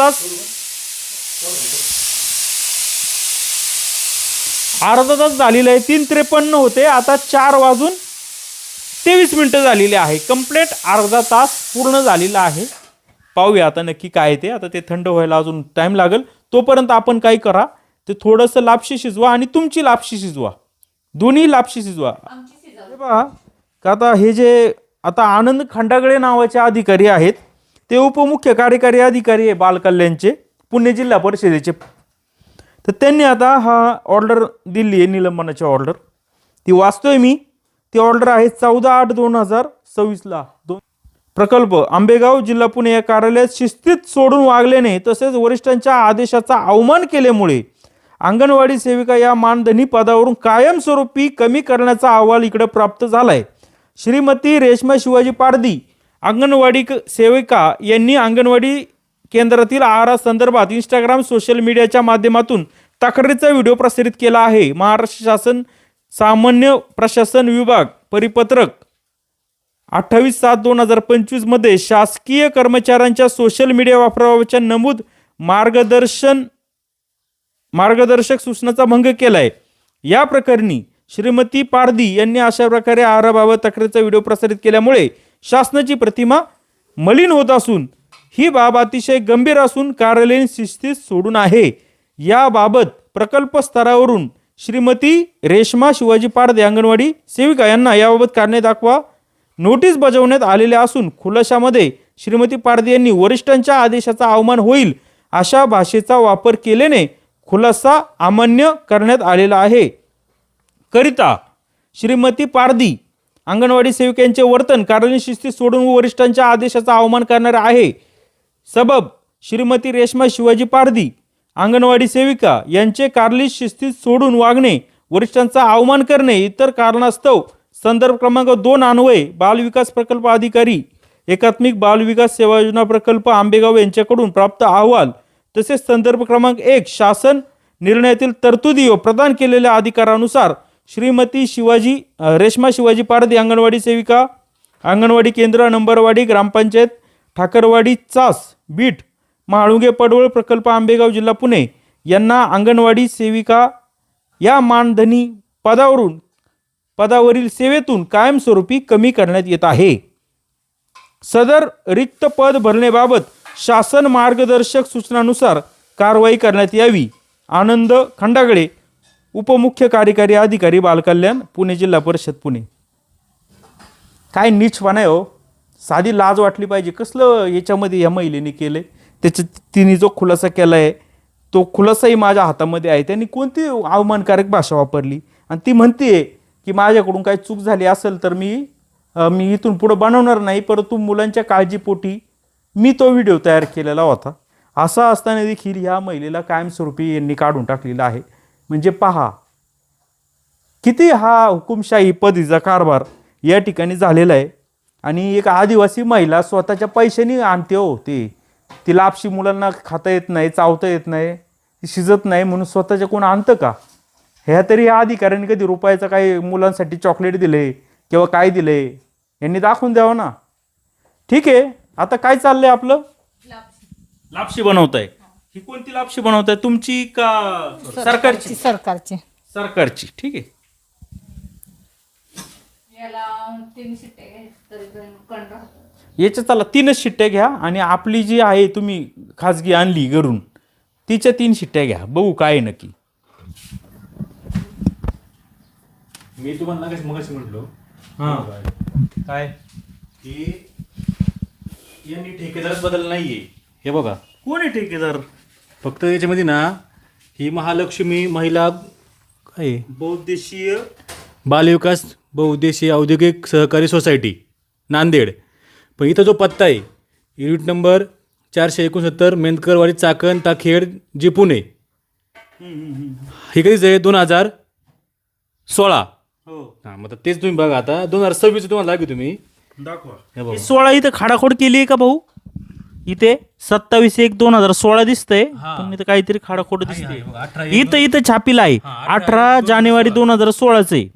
तास झालेलं आहे. 3:53 होते, आता 4:23 झालेले आहे. कंप्लीट अर्धा तास पूर्ण झालेला आहे. पाहूया आता नक्की काय ते. आता ते थंड व्हायला अजून टाइम लागेल. तोपर्यंत आपण काय करा, ते थोडंसं लापशी शिजवा आणि तुमची लापशी शिजवा, दोन्ही लापशी शिजवा. हे पहा का आता हे जे आता आनंद खंडागळे नावाचे अधिकारी आहेत, ते उपमुख्य कार्यकारी अधिकारी आहे बालकल्याणचे, पुणे जिल्हा परिषदेचे. तर त्यांनी आता हा ऑर्डर दिली आहे, निलंबनाची ऑर्डर. ती वाचतोय मी. ती ऑर्डर आहे 14/8/2026 प्रकल्प आंबेगाव जिल्हा पुणे या कार्यालयात शिस्तीत सोडून वागल्याने तसेच वरिष्ठांच्या आदेशाचा अवमान केल्यामुळे अंगणवाडी सेविका या मानधनी पदावरून कायमस्वरूपी कमी करण्याचा अहवाल इकडे प्राप्त झालाय. श्रीमती रेश्मा शिवाजी पारदी अंगणवाडी सेविका यांनी अंगणवाडी केंद्रातील आहारासंदर्भात इंस्टाग्राम सोशल मीडियाच्या माध्यमातून तक्रारीचा व्हिडिओ प्रसारित केला आहे. महाराष्ट्र शासन सामान्य प्रशासन विभाग परिपत्रक 28/7/2025 मध्ये शासकीय कर्मचाऱ्यांच्या सोशल मीडिया वापराबाबतच्या नमूद मार्गदर्शक सूचनांचा भंग केलाय. या प्रकरणी श्रीमती पारदी यांनी अशा प्रकारे आहाराबाबत तक्रारीचा व्हिडिओ प्रसारित केल्यामुळे शासनाची प्रतिमा मलिन होत असून ही बाब अतिशय गंभीर असून कार्यालयीन शिस्तीत सोडून आहे. याबाबत प्रकल्प स्तरावरून श्रीमती रेश्मा शिवाजी पारदे अंगणवाडी सेविका यांना याबाबत कारणे दाखवा नोटीस बजावण्यात आलेल्या असून खुलाशामध्ये श्रीमती पारदे यांनी वरिष्ठांच्या आदेशाचा अवमान होईल अशा भाषेचा वापर केल्याने खुलासा अमान्य करण्यात आलेला आहे. करिता श्रीमती पारदी अंगणवाडी सेविकांचे वर्तन कार्यालयीन शिस्तीत सोडून वरिष्ठांच्या आदेशाचा अवमान करणारे आहे. सबब श्रीमती रेश्मा शिवाजी पारदी अंगणवाडी सेविका यांचे कार्यालयीन शिस्तीत सोडून वागणे, वरिष्ठांचा अवमान करणे इतर कारणास्तव संदर्भ क्रमांक 2 अन्वये बालविकास प्रकल्प अधिकारी एकात्मिक बालविकास सेवा योजना प्रकल्प आंबेगाव यांच्याकडून प्राप्त अहवाल तसेच संदर्भ क्रमांक 1 शासन निर्णयातील तरतुदी व प्रदान केलेल्या अधिकारानुसार श्रीमती रेश्मा शिवाजी पारदी अंगणवाडी सेविका अंगणवाडी केंद्र नंबरवाडी ग्रामपंचायत ठाकरवाडी चास बीट म्हाळुंगे पडवळ प्रकल्प आंबेगाव जिल्हा पुणे यांना अंगणवाडी सेविका या मानधनी पदावरील सेवेतून कायमस्वरूपी कमी करण्यात येत आहे. सदर रिक्त पद भरण्याबाबत शासन मार्गदर्शक सूचनानुसार कारवाई करण्यात यावी. आनंद खंडागळे उपमुख्य कार्यकारी अधिकारी बालकल्याण पुणे जिल्हा परिषद पुणे. काय नीचपणा आहे हो. साधी लाज वाटली पाहिजे. कसलं याच्यामध्ये या महिलेने केलं आहे, त्याच्यात तिने जो खुलासा केला आहे तो खुलासाही माझ्या हातामध्ये आहे. त्यांनी कोणती अवमानकारक भाषा वापरली आणि ती म्हणते की माझ्याकडून काही चूक झाली असेल तर मी इथून पुढं बनवणार नाही, परंतु मुलांच्या काळजीपोटी मी तो व्हिडिओ तयार केलेला होता. असं असताना देखील ह्या महिलेला कायमस्वरूपी यांनी काढून टाकलेला आहे. म्हणजे पहा किती हा हुकुमशाही पद्धतीचा कारभार या ठिकाणी झालेला आहे. आणि एक आदिवासी महिला स्वतःच्या पैशाने आणते हो ती लापशी मुलांना खाता येत नाही, चावता येत नाही, ती शिजत नाही म्हणून स्वतःच्या कोण आणतं का? ह्या तरी या अधिकाऱ्यांनी कधी रुपयाचं काही मुलांसाठी चॉकलेट दिले किंवा काय दिले यांनी दाखवून द्यावं ना. ठीक आहे, आता काय चाललंय आपलं? लापशी बनवताय. ही कोणती लापशी बनवताय, तुमची का सरकारची? सरकारची. ठीक आहे. याच्या चला 3च शिट्ट्या घ्या आणि आपली जी आहे तुम्ही खाजगी आणली घरून तिच्या 3 शिट्ट्या घ्या, बघू काय आहे नक्की. मी तुम्हाला मगाशी म्हटलो काय की यांनी ठेकेदारच बदल नाहीये. हे बघा कोण आहे ठेकेदार? फक्त याच्यामध्ये ना ही महालक्ष्मी महिला काय बहुउद्देशीय बालविकास बहुउद्देशीय औद्योगिक सहकारी सोसायटी नांदेड. पण इथं जो पत्ता आहे युनिट नंबर 469 मेंदकरवाडी चाकण ताखेड जे पुणे, हे कधीच आहे 2016. हो हां, मग तेच तुम्ही बघा आता 2026 तुम्हाला लागेल तुम्ही दाखवा. हे बघा. 16 इथं खाडाखोड केली आहे का भाऊ? इथे 27/1/2016 दिसतंय, पण इथं काहीतरी खाडाखोड दिसते. इथं छापील आहे 18 जानेवारी 2016 आहे.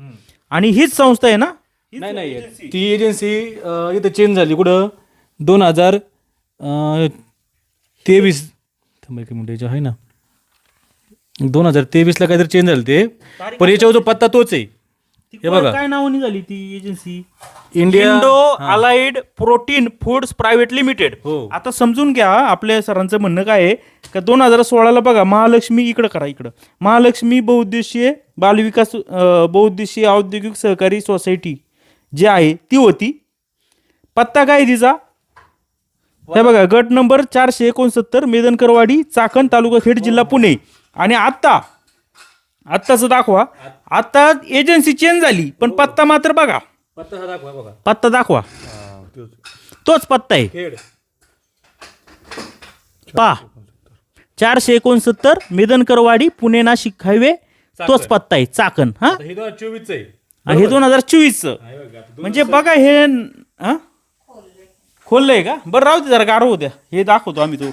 आणि हीच संस्था आहे ना? नाही ती एजन्सी इथं चेंज झाली कुठं 2023 मिनिट आहे ना 2023 ला काहीतरी चेंज झालं ते. पण याच्यावर जो पत्ता तोच आहे. हे बघा काय नावाने झाली ती agency? India Indo allied protein foods private limited. हो. आता समजून घ्या, आपल्या सरांचं म्हणणं काय आहे का 2016 बघा महालक्ष्मी इकडं करा, इकडं महालक्ष्मी बहुउद्देशीय बालविकास बहुउद्देशीय औद्योगिक सहकारी सोसायटी जी आहे ती होती. पत्ता काय तिचा? हे बघा गट नंबर 469 मेदनकरवाडी चाकण तालुका खेड जिल्हा पुणे. आणि आत्ताच दाखवा. आता एजन्सी चेंज झाली पण पत्ता मात्र बघा, पत्ता दाखवा बघा, पत्ता दाखवा, तोच पत्ता आहे. खेड पा 469 मेदनकरवाडी पुणे नाशिक हायवे, तोच पत्ता आहे चाकण. हा, हे 2024 आहे. हे 2024 म्हणजे बघा हे खोललंय का? बरं राहू दे, जरा गाढव होत्या, हे दाखवतो आम्ही तो.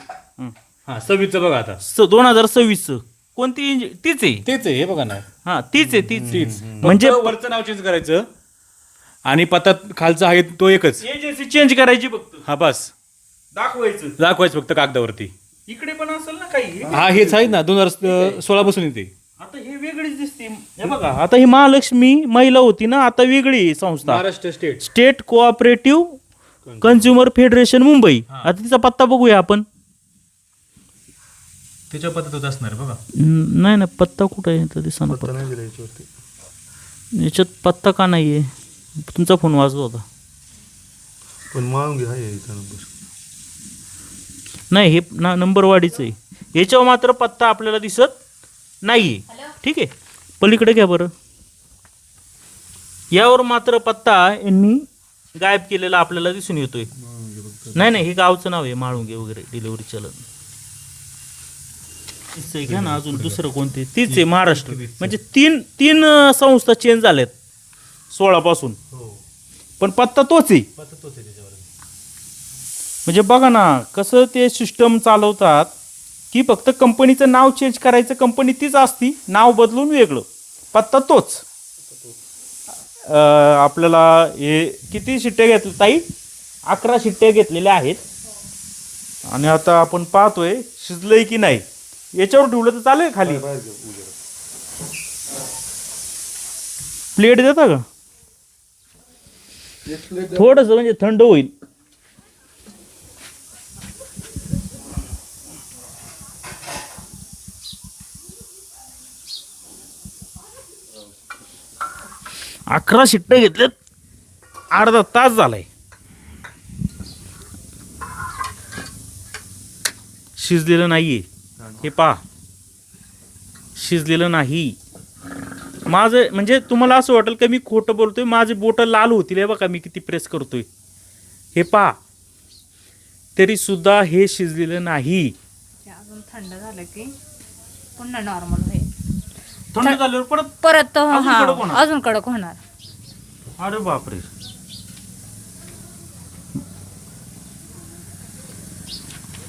हा 26 बघा आता 2026 कोणती? तीच आहे. तेच आहे. हे बघा ना, हा तीच आहे, तीच. म्हणजे वरचं नाव चेंज करायचं आणि पत्ता खालचा आहे तो एकच. एजन्सी चेंज करायची फक्त, हा बस दाखवायचं फक्त कागदावरती. इकडे पण असेल ना काही. हा हेच आहे ना 2016 पासून येते. आता हे वेगळीच दिसते. हे बघा आता ही महालक्ष्मी महिला होती ना, आता वेगळी आहे संस्था. Maharashtra state cooperative consumer federation Mumbai. आता तिचा पत्ता बघूया आपण. त्याच्या पद्धतीत असणार बघा. नाही ना, पत्ता कुठं आहे तर दिसणार. पत्ता नाही दिला याच्यावरती. याच्यात पत्ता का नाहीये? तुमचा फोन वाजत होता. पण मागून आहे इथं नंबर. नाही, हे नंबरवाडीचं आहे. याच्यावर मात्र पत्ता आपल्याला दिसत नाहीये. ठीक आहे, पलीकडे घ्या बरं. यावर मात्र पत्ता यांनी गायब केलेला आपल्याला दिसून येतोय. नाही, हे गावचं नाव आहे माळुंगे वगैरे डिलिव्हरी चलन. घ्या ना अजून दुसरं कोणते? तीच आहे महाराष्ट्र. म्हणजे तीन संस्था चेंज झाल्यात 16 पासून, पण पत्ता तोच आहे. म्हणजे बघा ना कसं ते सिस्टम चालवतात की फक्त कंपनीचं नाव चेंज करायचं, कंपनी तीच असती, नाव बदलून वेगळं, पत्ता तोच. आपल्याला हे किती शिट्ट्या घेतल्या ताई? 11 शिट्ट्या घेतलेल्या आहेत. आणि आता आपण पाहतोय शिजलंय की नाही. याच्यावर ठेवलं तर चालेल खाली. प्लेट देता का? थोडस म्हणजे थंड होईल. अकरा शिट्ट्या घेतल्यात, अर्धा तास झालाय. शिजलेलं नाहीये. हे पहा, शिजलेलं नाही. माझं म्हणजे तुम्हाला असं वाटेल की मी खोटं बोलतोय, माझे बोटं लाल होतील. हे बघा मी किती प्रेस करतोय. हे पहा, तरी सुद्धा हे शिजलेलं नाही. ते अजून थंड झालं की पुन्हा नॉर्मल होईल. थंड झाल्यावर परत परत अजून हा कडक होणार. अजून कडक होणार. अरे बापरे.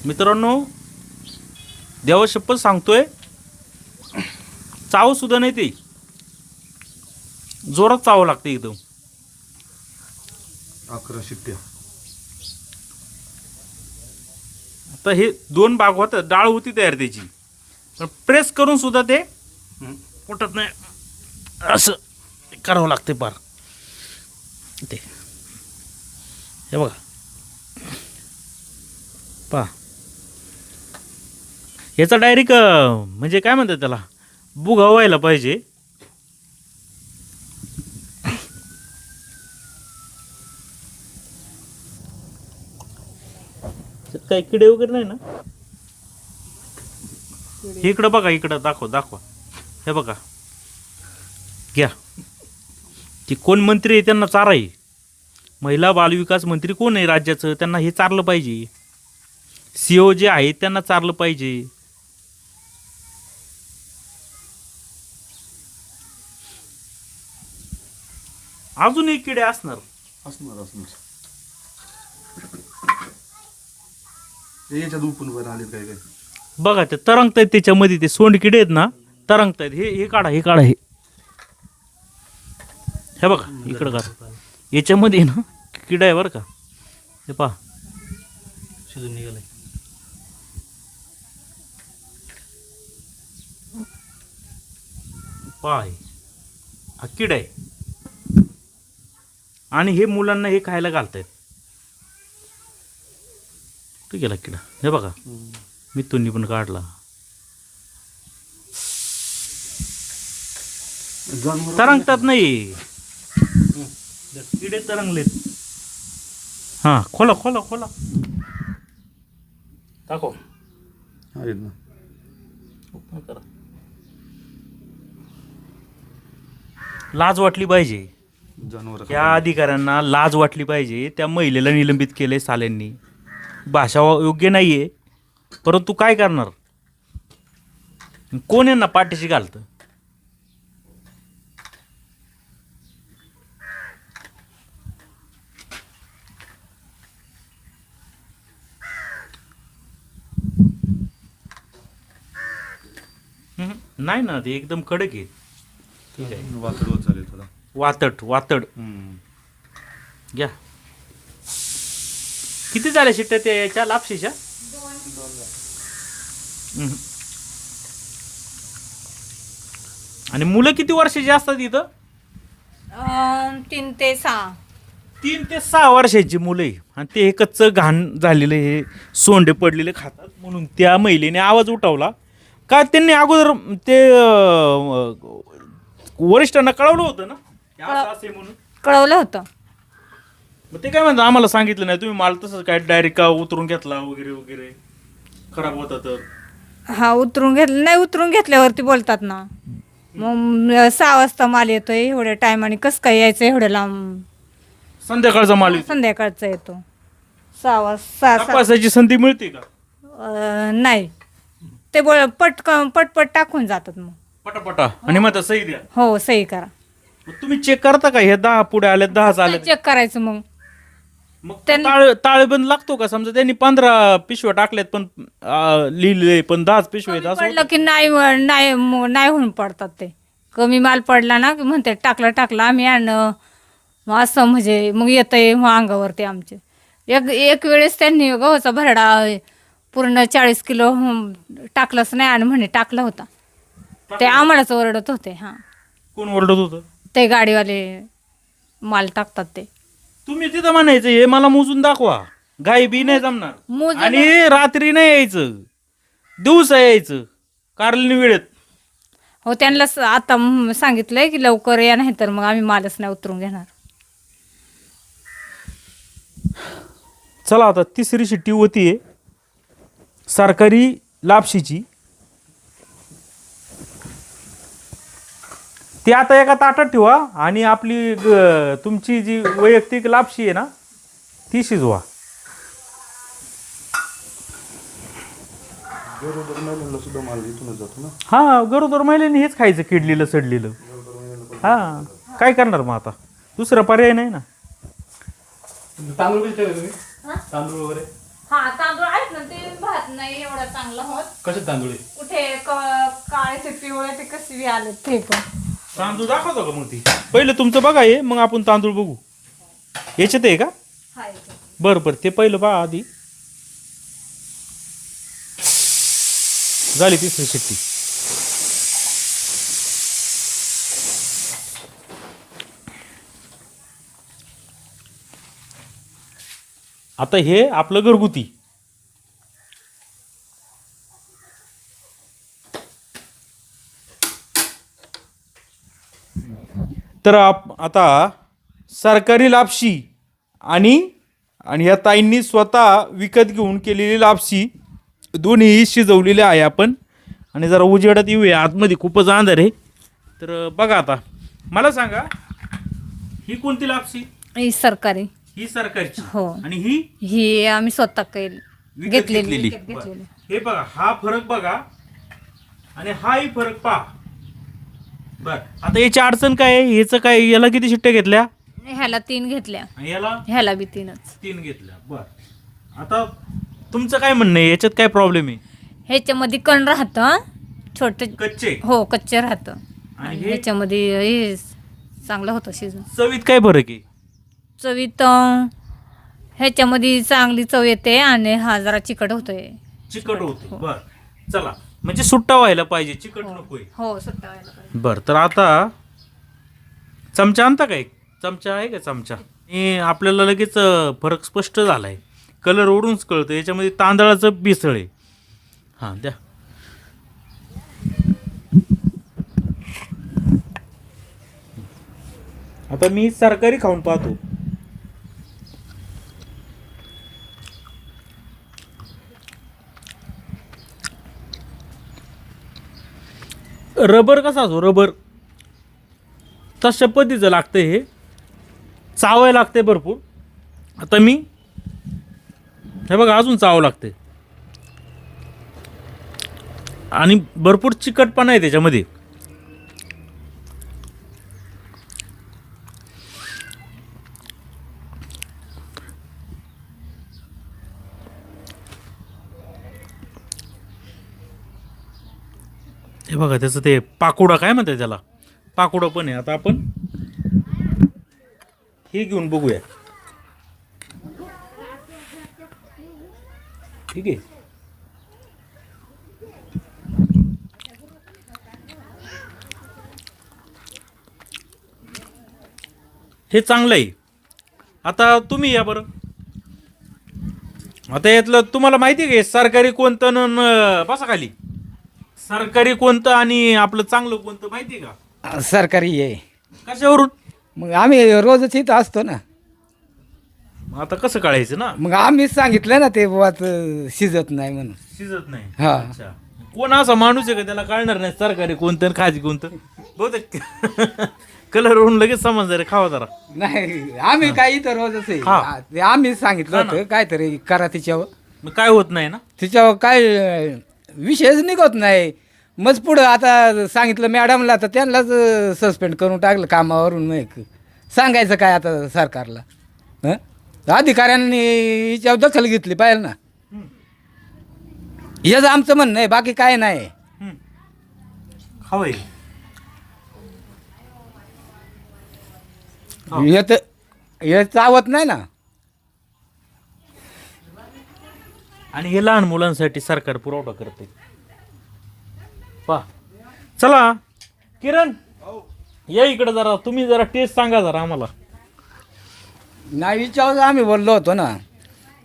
मित्रांनो, देवा शपथ सांगतोय, चाव सुद्धा नाही ते, जोरात चावं लागते एकदम. 11 शिट्ट्या. आता हे 2 भाग होत, डाळ होती तयार त्याची, पण प्रेस करून सुद्धा ते फुटत नाही. असं करावं लागते पार ते. हे बघा पहा, याचा डायरेक्ट म्हणजे काय म्हणतात त्याला, बुगा व्हायला पाहिजे. काही किडे वगैरे नाही ना. इकडं बघा, इकडं दाखवा. हे बघा, घ्या. ते कोण मंत्री आहे त्यांना चारा आहे. महिला बालविकास मंत्री कोण आहे राज्याचं, त्यांना हे चारलं पाहिजे. सीओ जे आहेत त्यांना चारलं पाहिजे. अजून एक किडे असणार. याच्यात उपून वर आले काय काय. बघा ते तरंगतायत त्याच्यामध्ये, ते सोंड किडे आहेत ना, तरंगतायत. हे काढा, हे काढा. हे बघा इकडं काढा. याच्यामध्ये ना किडा आहे बरं का. हे पहा, शिजून निघालाय. पहा हा किडा आहे. आणि हे मुलांना हे खायला घालतायत. कुठे गेला किडा? हे बघा, मी तुम्ही पण काढला. तरंगतात नाही किडे, तरंगलेत. हा, खोला दाखव. आहेत ना. ओपन करा. लाज वाटली पाहिजे जनावर. या अधिकाऱ्यांना, लाज वाटली पाहिजे. त्या महिलेला निलंबित केले साल्यांनी. भाषा योग्य नाहीये, परंतु काय करणार, कोण यांना पाठीशी घालतं. नाही ना, ते एकदम कडक आहे. ठीक आहे, वातड होत चालेल थोडा. वातड घ्या. किती झाल्या शिट्ट्या त्या याच्या लापशीच्या? 2. आणि मुलं किती वर्षाची असतात इथं? 3 ते 6. 3 ते 6 वर्षाची मुलं आहे. आणि ते हे कच्चं घाण झालेलं, हे सोंडे पडलेले खातात. म्हणून त्या महिलेने आवाज उठवला का. त्यांनी अगोदर ते वरिष्ठांना कळवलं होतं ना हे असं असे म्हणून. कळवलं होतं. मग ते काय म्हणतात, आम्हाला सांगितलं नाही तुम्ही, मला तसंच काय डायरेक्ट का उतरून घेतला वगैरे खराब होता तर. हा, उतरून घेतल्यावरती बोलतात ना. मग 6 वाजता माल येतोय, एवढ्या टायमाने कसं काय यायचं, एवढ्या लांब संध्याकाळचा माल येतो. संध्याकाळचा येतो. 6 वाजता तपासायची संधी मिळते का? नाही, ते पटपट टाकून जातात. मग पटापटा आणि मग सही द्या. हो, सही करा. मग तुम्ही चेक करता का हे 10 पुढे आले, 10 आले? चेक करायचं. मग ताळेबंद लागतो का? समजा त्यांनी 15 पिशव्या टाकल्यात पण लिहिले पण 10 पिशव्या आहेत, असं पडलं की नाही होऊन पडतात. ते कमी माल पडला ना की म्हणते टाकला आम्ही मग असं म्हणजे मग येतंय मग अंगावरती आमचे. एक वेळेस त्यांनी गव्हाचा भरडा पूर्ण 40 किलो टाकलंच नाही आणि म्हणे टाकला होता. ते आम्हालाच ओरडत होते. हां, कोण ओरडत होतं? ते गाडीवाले माल टाकतात ते. तुम्ही तिथं म्हणायचं हे मला मोजून दाखवा. गाई बी नाही जमणार. आणि रात्री नाही यायचं, दिवसा यायचं कारली वेळेत. हो, त्यांना आता सांगितलंय की लवकर या, नाही तर मग आम्ही मालच नाही उतरून घेणार. चला आता 3री शिट्टी होतीये. सरकारी लापशीची ती आता एका ताटात ठेवा आणि आपली तुमची जी वैयक्तिक लापशी आहे ना ती शिजवा. गरोदर महिलांना सुद्धा माल इथूनच जातो ना. हा, गरोदर महिलांनी हेच खायचं, किडलेलं सडलेलं. हा, काय करणार मग आता, दुसरा पर्याय नाही ना. तांदूळ कसे तुम्ही? तांदूळ वगैरे हा, तांदूळ आहेत ना, ते भात नाही एवढा चांगला होत. कसे तांदूळ आहे? कुठे काळे ते पिवळे ते कसे आले ते पण. तांदूळ दाखवतो का मग ती? पहिलं तुमचं बघा हे, मग आपण तांदूळ बघू. याच्यात आहे का? हाय. बरं बरं, ते पहिलं पहा आधी. झाली तिसरी शिट्टी. आता हे आपलं घरगुती. तर आता सरकारी लापशी आणि या ताईंनी स्वतः विकत घेऊन केलेली लापशी दोन्ही शिजवलेले आहे आपण. आणि जरा उजेडात येऊया, आतमध्ये खूपच अंधार आहे. तर बघा आता मला सांगा, ही कोणती लापशी? ही सरकारी. ही सरकारची. हो. आणि ही ही आम्ही स्वतः विकत घेतलेली. घेतलेली. हे बघा, हा फरक बघा आणि हाही फरक पहा. बर, आता याची अडचण काय आहे? याचं काय, याला किती शिट्ट्या घेतल्या? ह्याला 3 घेतल्या, आणि याला ह्याला बी 3च. 3 घेतल्या. बर, आता तुमचं काय म्हणणं आहे, याच्यात काय प्रॉब्लेम आहे? ह्याच्यामध्ये कण राहतं छोटे. कच्चे. हो, कच्चे राहतं. आणि आणि हे ह्याच्यामध्ये हे चांगलं होतं शिजून. चवीत काय फरक आहे? चवीत ह्याच्यामध्ये चांगली चव येते आणि हा जरा चिकट होतोय. चिकट होते. बर, चला, म्हणजे सुट्टा व्हायला पाहिजे, चिकट नकोय. हो, सुट्टा व्हायला पाहिजे. बर, तर आता चमचा आणता का? एक चमचा आहे का? चमचा. आणि आपल्याला लगेच फरक स्पष्ट झाला आहे, कलर ओढूनच कळतं. याच्यामध्ये तांदळाचं भेसळ आहे. हां, द्या. आता मी सरकारी खाऊन पाहतो. रबर कसा असतो, रबर तशा पद्धतीचं लागतं. हे चावायला लागते भरपूर. आता मी हे बघा, अजून चावावं लागते आणि भरपूर चिकटपणा आहे त्याच्यामध्ये. हे बघा, त्याचं ते पाकोडा काय म्हणतात त्याला, पाकोडा पण आहे. आता आपण हे घेऊन बघूया. ठीक आहे. हे चांगलं आहे. आता तुम्ही या बरं. आता यातलं तुम्हाला माहिती आहे का सरकारी कोणतं बसा खाली, सरकारी कोणतं आणि आपलं चांगलं कोणतं माहिती आहे का? सरकारी आहे. कशावरून? मग आम्ही रोजच इथं असतो ना. मग आता कसं कळायचं ना? मग आम्हीच सांगितलं ना ते बुवा शिजत नाही म्हणून. शिजत नाही. हा. अच्छा, कोण असा माणूस आहे का त्याला कळणार नाही सरकारी कोणतं आणि खाजी कोणतं? बहुतेक कलर होऊन लगेच समजणार आहे. खावा जरा. नाही, आम्ही काय इथं रोजच आहे. हा. ते आम्हीच सांगितलं हा ना. होतं काहीतरी करा तिच्यावर. मग काय होत नाही ना? तिच्यावर काय विषयच निघत नाही. मग पुढं आता सांगितलं मॅडमला, तर त्यांनाच सस्पेंड करून टाकलं कामावरून. मग सांगायचं काय आता सरकारला? हं? अधिकाऱ्यांनी हिच्यावर दखल घेतली पाहिजे ना. हेच आमचं म्हणणं आहे, बाकी काय नाही. खावय. हे चावत नाही ना. आणि हे लहान मुलांसाठी सरकार पुरवठा करते. पा, चला किरण, या इकडे जरा. तुम्ही जरा टेस्ट सांगा जरा आम्हाला. नाही, विचार आम्ही बोललो होतो ना,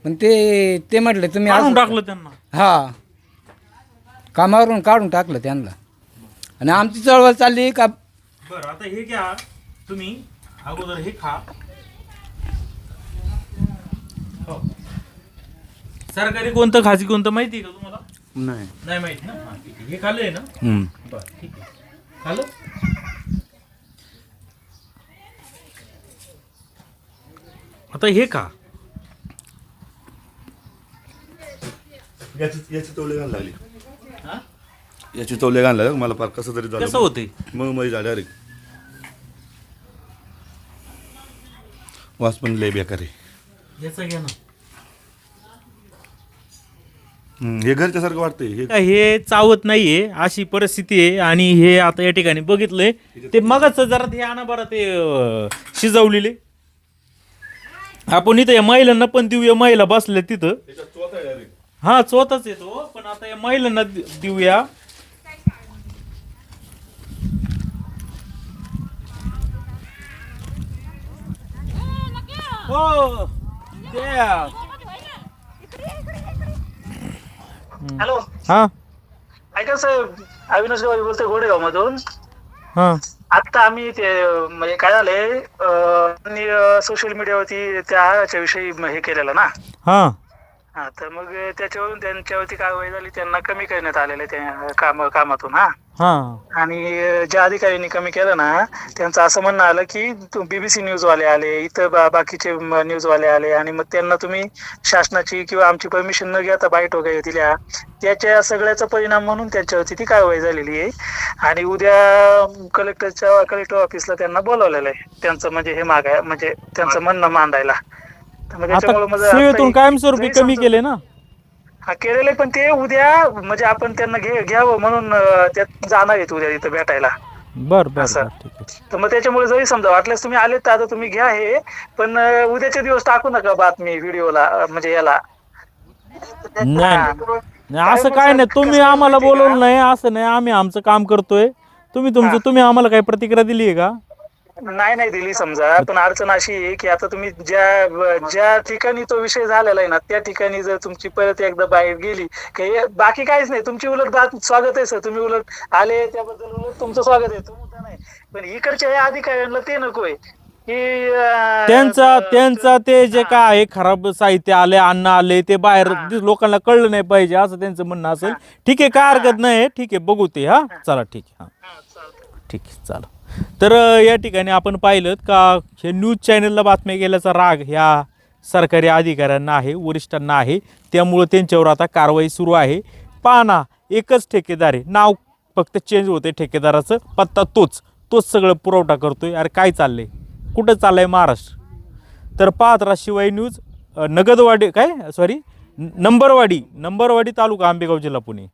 पण ते म्हटले तुम्ही काढून असं- टाकलं त्यांना. हा, कामावरून काढून टाकलं त्यांना. आणि आमची चळवळ चालली का. बरं, आता हे घ्या तुम्ही, अगोदर हे खा. हो. सरकारी कोणतं खाजगी कोणतं माहिती आहे का तुम्हाला? नाही. नाही माहिती ना? हा, ठीक आहे. हे खाल्लंय ना? बरं, ठीक आहे. खाल्लं? आता हे का याची तोले घाल लागली. हा? याची तोले घाल लागली मला फार कसं तरी कसं झालं. होते? मग मध्ये झालं रे. वास पण लय बेकार आहे. याचा घ्या ना. हे घरच्यासारखं वाटतंय हे. काय हे चावत नाहीये अशी परिस्थिती आहे. आणि हे आता या ठिकाणी बघितलंय ते मगच जरा हे आणा बरं ते शिजवलेले. आपण इथं या महिलांना पण देऊया. महिला बसल्या तिथं. हा चोताच येतो पण आता या महिलांना देऊया. हो द्या. हॅलो, हा ऐका साहेब, अविनाश गावी बोलतोय गोडेगाव मधून. हा आता आम्ही ते म्हणजे काय झालंय सोशल मीडियावरती त्याच्या विषयी हे केलेलं ना. हा हा, तर मग त्याच्यावरून त्यांच्यावरती कारवाई झाली. त्यांना कमी करण्यात आलेलं आहे त्या कामातून. हा, हा आणि ज्या अधिकाऱ्यांनी कमी केलं ना त्यांचं असं म्हणणं आलं की BBC न्यूजवाले आले, इतर बाकीचे न्यूजवाले आले आणि मग त्यांना तुम्ही शासनाची किंवा आमची परमिशन न घेता बाईट वगैरे दिल्या. त्याच्या सगळ्याचा परिणाम म्हणून त्यांच्यावरती ती कारवाई झालेली आहे. आणि उद्या कलेक्टर ऑफिसला त्यांना बोलावलेलं आहे. त्यांचं म्हणजे हे म्हणजे त्यांचं म्हणणं मांडायला. तर मग आता त्याच्यामुळे मग सेवेतून आता कायमस्वरूपी जरी कमी समजा- केले ना. हा केलेलं आहे, पण ते उद्या म्हणजे आपण त्यांना घ्यावं म्हणून त्यात जाणार आहेत उद्या इथं भेटायला. बर बर असं. बर, ठीक आहे. तर मग त्याच्यामुळे जरी समजा वाटल्यास तुम्ही आलेत तर आता तुम्ही घ्या हे, पण उद्याचे दिवस टाकू नका बातमी व्हिडिओला म्हणजे याला. नाही नाही, असं काय नाही. तुम्ही आम्हाला बोलवलं नाही असं नाही. आम्ही आमचं काम करतोय. तुम्ही आम्हाला काही प्रतिक्रिया दिली आहे का? नाही दिली समजा, पण अडचण अशी आहे की आता तुम्ही ज्या ठिकाणी तो विषय झालेला आहे ना त्या ठिकाणी जर तुमची परत एकदा बाहेर गेली काही बाकी काहीच नाही. तुमची उलट स्वागत आहे सर. तुम्ही उलट आले त्याबद्दल उलट तुमचं स्वागत आहे, तो मुद्दा नाही. पण इकडच्या या अधिकाऱ्यांना ते नकोय की त्यांचा ते जे काय आहे खराब साहित्य आले, अन्न आले ते बाहेर लोकांना कळलं नाही पाहिजे असं त्यांचं म्हणणं असेल. ठीक आहे, काय हरकत नाही. ठीक आहे, बघू ते. हा चला, ठीक आहे. हा ठीक आहे, चला. तर या ठिकाणी आपण पाहिलं का हे न्यूज चॅनलला बातम्या गेल्याचा राग ह्या सरकारी अधिकाऱ्यांना आहे, वरिष्ठांना आहे. त्यामुळं त्यांच्यावर आता कारवाई सुरू आहे. पाहना, एकच ठेकेदार आहे, नाव फक्त चेंज होते ठेकेदाराचं, पत्ता तोच सगळं पुरवठा करतोय. अरे काय चाललंय, कुठं चाललंय महाराष्ट्र? तर पाहत राहा शिवाय न्यूज. नंबरवाडी तालुका, आंबेगाव जिल्हा, पुणे.